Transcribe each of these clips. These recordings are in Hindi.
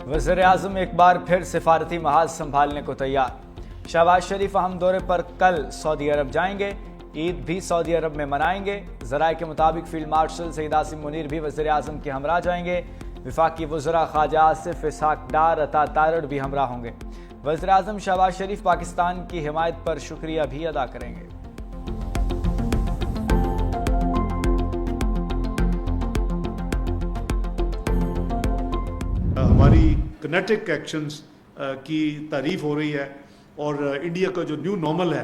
वज़ीर-ए-आज़म एक बार फिर सिफारती महाज संभालने को तैयार। शहबाज शरीफ अहम दौरे पर कल सऊदी अरब जाएंगे। ईद भी सऊदी अरब में मनाएंगे। ज़राए के मुताबिक फील्ड मार्शल सईद आसिम मुनीर भी वज़ीर-ए-आज़म के हमरा जाएंगे। वफाकी वज़रा ख्वाजा आसिफ इसहाक डार अता तारड़ भी हमरा होंगे। वज़ीर-ए-आज़म शहबाज शरीफ पाकिस्तान की हिमायत पर शुक्रिया भी अदा करेंगे। हमारी किनेटिक एक्शंस की तारीफ हो रही है और इंडिया का जो न्यू नॉर्मल है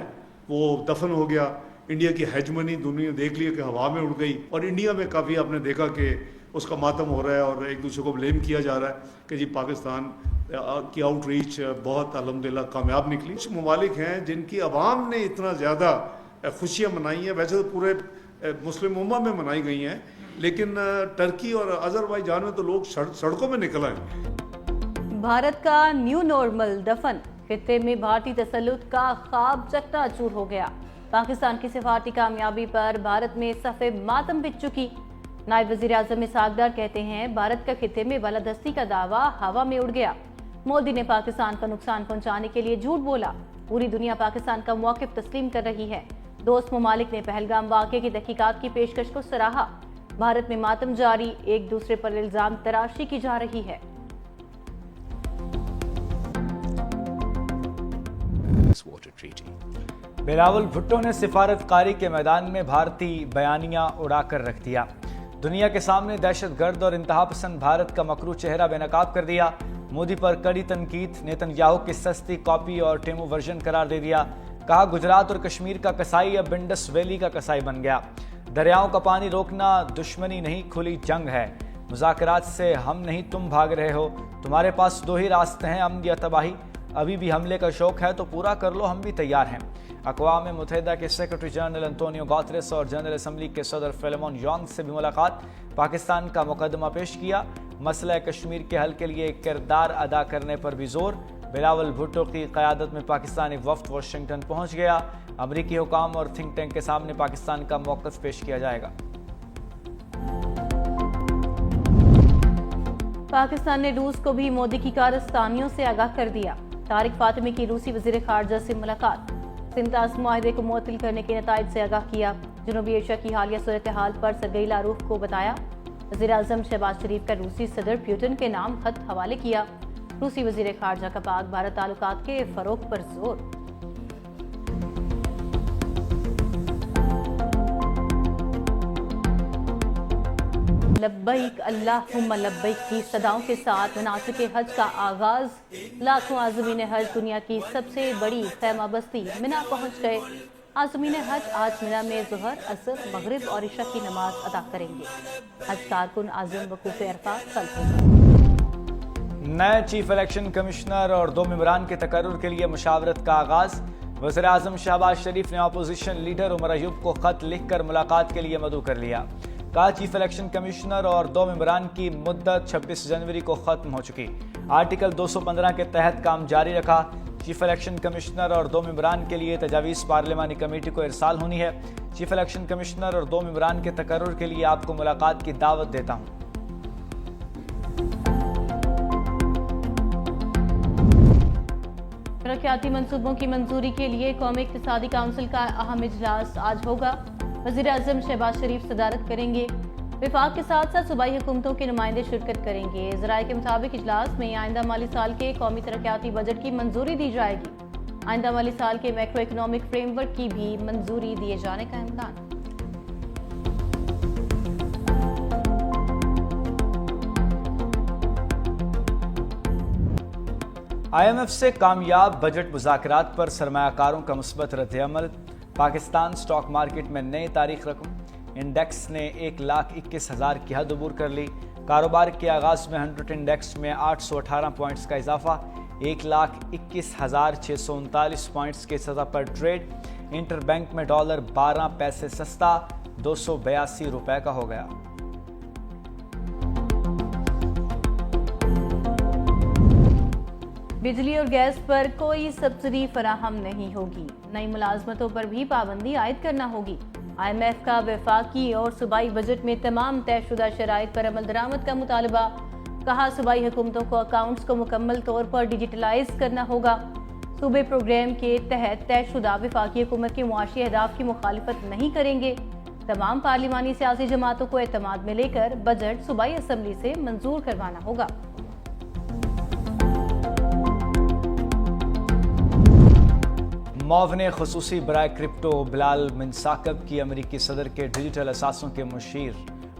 वो दफन हो गया। इंडिया की हेजमनी दुनिया देख लिया कि हवा में उड़ गई और इंडिया में काफ़ी आपने देखा कि उसका मातम हो रहा है और एक दूसरे को ब्लेम किया जा रहा है कि जी पाकिस्तान की आउटरीच बहुत अल्हम्दुलिल्लाह कामयाब निकली। कुछ ममालिक हैं जिनकी अवाम ने इतना ज़्यादा खुशियाँ मनाई हैं, वैसे तो पूरे मुस्लिम उम्मा में मनाई गई हैं, लेकिन टर्की और अज़रबैजान में तो लोग सड़कों में निकल आए। भारत का न्यू नॉर्मल दफन, खित्ते में भारतीय तसल्लुत का ख्वाब चकनाचूर हो गया। पाकिस्तान की सिफारती कामयाबी पर भारत में सफ़े मातम बिछ चुकी। नायब वज़ीर-ए-आज़म इसहाक डार कहते हैं भारत का खित्ते में बालादस्ती का दावा हवा में उड़ गया। मोदी ने पाकिस्तान को नुकसान पहुंचाने के लिए झूठ बोला। पूरी दुनिया पाकिस्तान का मौक़िफ़ तस्लीम कर रही है। दोस्त ममालिक ने पहलगाम वाक़े की तहकीकात की पेशकश को सराहा। भारत में मातम जारी, एक दूसरे पर इल्जाम तराशी की जा रही है। बिलावल भुट्टो ने सिफारतकारी के मैदान में भारतीय बयानिया उड़ाकर रख दिया। दुनिया के सामने दहशतगर्द और इंतहापसंद भारत का मकरू चेहरा बेनकाब कर दिया। मोदी पर कड़ी तनकीद, नेतन्याहू की सस्ती कॉपी और टेमो वर्जन करार दे दिया। कहा गुजरात और कश्मीर का कसाई अब इंडस वैली का कसाई बन गया। दरियाओं का पानी रोकना दुश्मनी नहीं खुली जंग है। मुज़ाकरात से हम नहीं तुम भाग रहे हो। तुम्हारे पास दो ही रास्ते हैं, अमन या तबाही। अभी भी हमले का शौक है तो पूरा कर लो, हम भी तैयार हैं। अक़वाम मुत्तहिदा के सेक्रेटरी जनरल अंतोनियो गुतेरेस और जनरल असम्बली के सदर फिलेमोन यंग से भी मुलाकात। पाकिस्तान का मुकदमा पेश किया। मसला कश्मीर के हल के लिए किरदार अदा करने पर भी जोर। बिलावल भुट्टो की क़यादत में पाकिस्तानी वफ़द वाशिंगटन पहुँच गया। अमरीकी हुकाम और थिंक टैंक के सामने पाकिस्तान का मौक़िफ़ पेश किया जाएगा। पाकिस्तान ने रूस को भी मोदी की कारस्तानियों से आगाह कर दिया। तारिक फातिमी की रूसी वज़ीर ख़ारजा से मुलाकात। सिंतास मुआहदे को मुअत्तल करने के नताइज से आगाह किया। जनूबी एशिया की हालिया सूरत हाल पर सरगई लारूफ को बताया। वज़ीर-ए-आज़म शहबाज शरीफ का रूसी सदर पुतिन के नाम खत हवाले किया। रूसी वज़ीर ख़ारजा का पाक भारत ताल्लुकात के फ़रोग़ पर जोर। लब्बैक अल्लाहुम्मा लब्बैक की सदाओं के साथ मनासिक हज का आगाज। लाखों आज़मीन हज दुनिया की सबसे बड़ी खैमा बस्ती मिना पहुंच गए। आज़मीन हज आज मिना में ज़ुहर, असर, मगरिब और इशा की नमाज अदा करेंगे। हज कारकुन आज़म वकूफ़ अरफ़ात कल होगा। नए चीफ इलेक्शन कमिश्नर और 2 मेंबरान के तकर्रुर के लिए मुशावरत का आगाज। वज़ीर-ए-आज़म शहबाज शरीफ ने अपोजिशन लीडर उमर अयूब को खत लिखकर मुलाकात के लिए मदऊ कर लिया। कहा चीफ इलेक्शन कमिश्नर और 2 मेंबरान की मुद्दत 26 जनवरी को खत्म हो चुकी। आर्टिकल 215 के तहत काम जारी रखा। चीफ इलेक्शन कमिश्नर और 2 मेंबरान के लिए तजावीज़ पार्लिमानी कमेटी को इरसाल होनी है। चीफ इलेक्शन कमिश्नर और 2 मेंबरान के तकर्रुर के लिए आपको मुलाकात की दावत देता हूँ। तरक्याती मंसूबों की मंजूरी के लिए कौमी इक़्तिसादी काउंसिल का अहम इजलास आज होगा। वज़ीर-ए-आज़म शहबाज शरीफ सदारत करेंगे। विफाक के साथ साथ सूबाई हुकूमतों के नुमाइंदे शिरकत करेंगे। ज़राए के मुताबिक इजलास में आइंदा माली साल के कौमी तरक्याती बजट की मंजूरी दी जाएगी। आइंदा माली साल के मैक्रो इकनॉमिक फ्रेमवर्क की भी मंजूरी दिए जाने का इम्कान। IMF से कामयाब बजट मुज़ाकरात पर सरमायाकारों का मुस्बत रद्द-ए-अमल। पाकिस्तान स्टॉक मार्केट में नई तारीख रकम। इंडेक्स ने 1,21,000 की हद अबूर कर ली। कारोबार के आगाज़ में 100 इंडेक्स में 818 पॉइंट्स का इजाफा। 1,21,639 पॉइंट्स के सतह पर ट्रेड। इंटरबैंक में डॉलर 12 पैसे सस्ता 282 रुपए का हो गया। बिजली और गैस पर कोई सब्सिडी फराहम नहीं होगी। नई मुलाजमतों पर भी पाबंदी आयद करना होगी। IMF का वफाकी और सूबाई बजट में तमाम तयशुदा शराइत पर अमल दरामद का मुतालबा। कहा सूबाई हुकूमतों को अकाउंट्स को मुकम्मल तौर पर डिजिटलाइज करना होगा। सूबे प्रोग्राम के तहत तयशुदा वफाकी हुकूमत के मुआशी अहदाफ की मुखालिफत नहीं करेंगे। तमाम पार्लिमानी सियासी जमातों को एतमाद में लेकर बजट सूबाई असम्बली से मंजूर करवाना होगा। मौवने खसूसी बराए क्रिप्टो बिलाल बिन साकब की अमरीकी सदर के डिजिटल असासों के मुशीर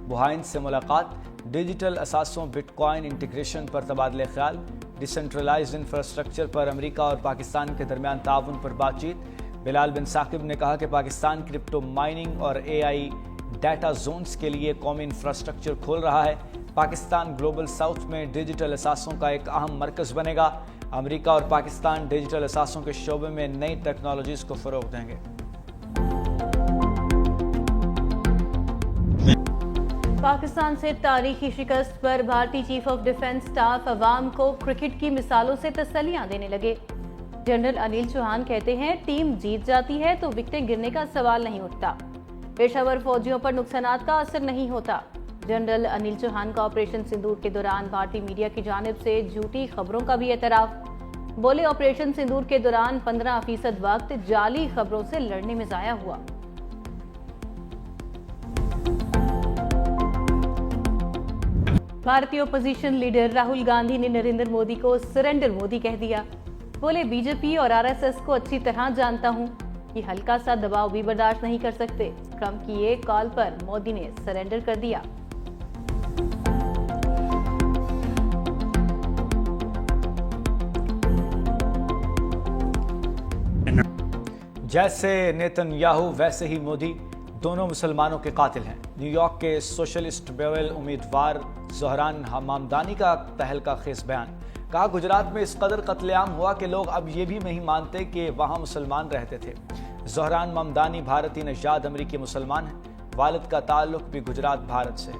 बुहाइन से मुलाकात। डिजिटल असासों बिटकॉइन इंटीग्रेशन पर तबादले ख्याल। डिसेंट्रलाइज्ड इंफ्रास्ट्रक्चर पर अमरीका और पाकिस्तान के दरमियान ताउन पर बातचीत। बिलाल बिन साकिब ने कहा कि पाकिस्तान क्रिप्टो माइनिंग और AI डाटा जोन्स के लिए कौमी इंफ्रास्ट्रक्चर खोल रहा है। पाकिस्तान ग्लोबल साउथ में डिजिटल असासों का एक अहम मरकज बनेगा। अमरीका और पाकिस्तान डिजिटल असासों के शोबे में नई टेक्नोलॉजीज को फरोग देंगे। पाकिस्तान से तारीखी शिकस्त पर भारतीय चीफ ऑफ डिफेंस स्टाफ अवाम को क्रिकेट की मिसालों से तसल्लियां देने लगे। जनरल अनिल चौहान कहते हैं, टीम जीत जाती है तो विकेटें गिरने का सवाल नहीं उठता। पेशावर फौजियों पर नुकसानात का असर नहीं होता। जनरल अनिल चौहान का ऑपरेशन सिंदूर के दौरान भारतीय मीडिया की जानिब से झूठी खबरों का भी एतराफ। बोले, ऑपरेशन सिंदूर के दौरान 15% वक्त जाली खबरों से लड़ने में जाया हुआ। भारतीय ओपोजिशन लीडर राहुल गांधी ने नरेंद्र मोदी को सरेंडर मोदी कह दिया। बोले, बीजेपी और RSS को अच्छी तरह जानता हूं कि हल्का सा दबाव भी बर्दाश्त नहीं कर सकते। ट्रंप की एक कॉल पर मोदी ने सरेंडर कर दिया। जैसे नेतन्याहू वैसे ही मोदी, दोनों मुसलमानों के कातिल हैं। न्यूयॉर्क के सोशलिस्ट बेवेल उम्मीदवार ज़ोहरान ममदानी का तहलका खेज बयान। कहा, गुजरात में इस कदर कत्लेआम हुआ कि लोग अब ये भी नहीं मानते कि वहाँ मुसलमान रहते थे। ज़ोहरान ममदानी भारतीय नजाद अमरीकी मुसलमान हैं। वालिद का ताल्लुक भी गुजरात भारत से।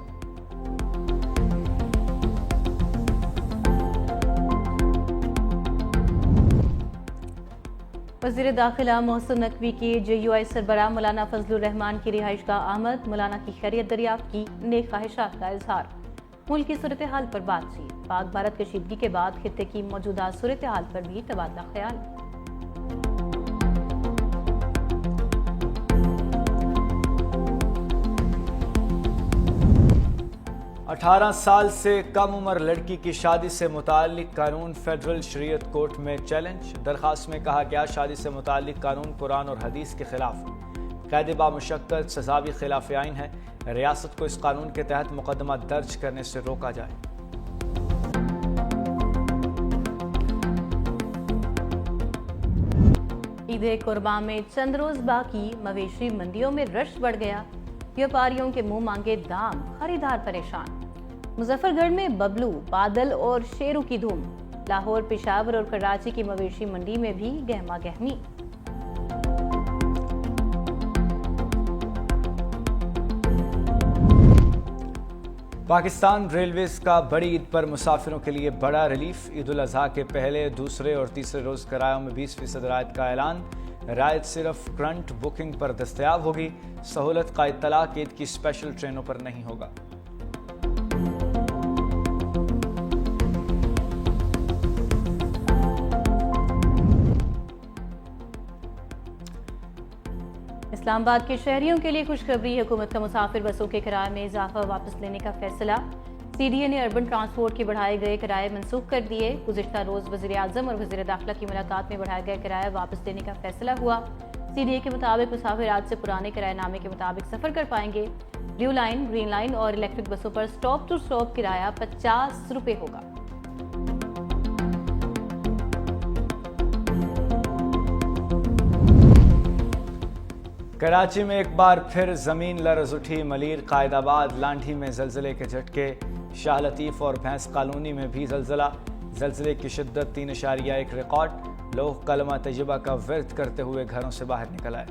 वज़ीर दाखिला मोहसिन नकवी की JUI सरबराह मौलाना फजलुर रहमान की रिहाइश का आमद। मौलाना की खैरियत दरियाफ्त की, नेक ख्वाहिशात का इजहार। मुल्क की सूरत हाल पर बातचीत। पाक भारत कशीदगी के बाद खित्ते की मौजूदा सूरत हाल पर भी तबादला ख्याल। अठारह साल से कम उम्र लड़की की शादी से मुताल्लिक कानून फेडरल शरीयत कोर्ट में चैलेंज। दरखास्त में कहा गया, शादी से मुताल्लिक कानून कुरान और हदीस के खिलाफ कैद बामुशक्कत सजा भी खिलाफ आइन है। रियासत को इस कानून के तहत मुकदमा दर्ज करने से रोका जाए। ईद कुर्बान में चंद रोज बाकी मवेशी मंडियों में रश बढ़ गया। व्यापारियों के मुंह मांगे दाम, खरीदार परेशान। मुजफ्फरगढ़ में बबलू, बादल और शेरों की धूम। लाहौर, पेशावर और कराची की मवेशी मंडी में भी गहमा गहमी। पाकिस्तान रेलवेज का बड़ी ईद पर मुसाफिरों के लिए बड़ा रिलीफ। ईद उल अजहा के पहले, दूसरे और तीसरे रोज किरायों में 20% रायत का ऐलान। रायत सिर्फ करंट बुकिंग पर दस्तयाब होगी। सहूलत का इत्तलाक ईद की स्पेशल ट्रेनों पर नहीं होगा। इस्लामाबाद के शहरियों के लिए खुशखबरी। हुकूमत का मुसाफिर बसों के किराए में इजाफा वापस लेने का फैसला। CDA ने अर्बन ट्रांसपोर्ट के बढ़ाए गए किराए मनसूख कर दिए। गुज़िश्ता रोज वज़ीर आज़म और वज़ीर दाखिला की मुलाकात में बढ़ाए गए किराया वापस लेने का फैसला हुआ। CDA के मुताबिक मुसाफिर आज से पुराने किराएनामे के मुताबिक सफर कर पाएंगे। ब्लू लाइन, ग्रीन लाइन और इलेक्ट्रिक बसों पर स्टॉप टू स्टॉप किराया 50 रुपये होगा। कराची में एक बार फिर जमीन लरज उठी। मलीर, कायदाबाद, लांढी में जलजले के झटके। शाह लतीफ और भैंस कॉलोनी में भी जलजला। जलजले की शिद्दत 3.1 रिकॉर्ड। लोग कलमा तय्यबा का विर्द करते हुए घरों से बाहर निकल आए।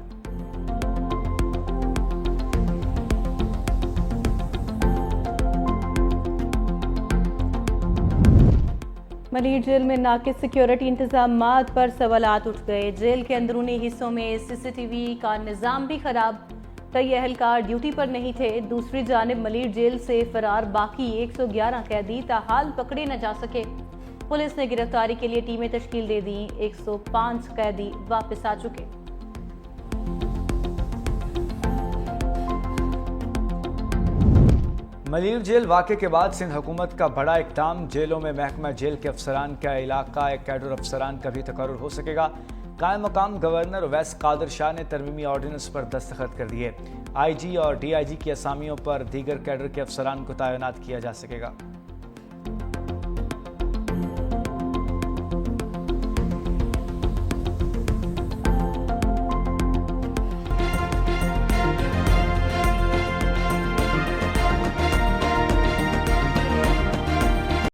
मलीर जेल में नाकिस सिक्योरिटी इंतजामात पर सवालात उठ गए। जेल के अंदरूनी हिस्सों में CCTV का निज़ाम भी खराब। कई एहलकार ड्यूटी पर नहीं थे। दूसरी जानिब मलीर जेल से फरार बाकी 111 कैदी ताहाल पकड़े न जा सके। पुलिस ने गिरफ्तारी के लिए टीमें तश्कील दे दी। 105 कैदी वापस आ चुके। मलीर जेल वाक़े के बाद सिंध हुकूमत का बड़ा इक़दाम। जेलों में महकमा जेल के अफसरान का इलाका कैडर अफसरान का भी तकर्रुर हो सकेगा। कायम मकाम गवर्नर उवैस कादिर शाह ने तरमीमी ऑर्डिनेंस पर दस्तखत कर दिए। IG और DIG की असामियों पर दीगर कैडर के अफसरान को तैनात किया जा सकेगा।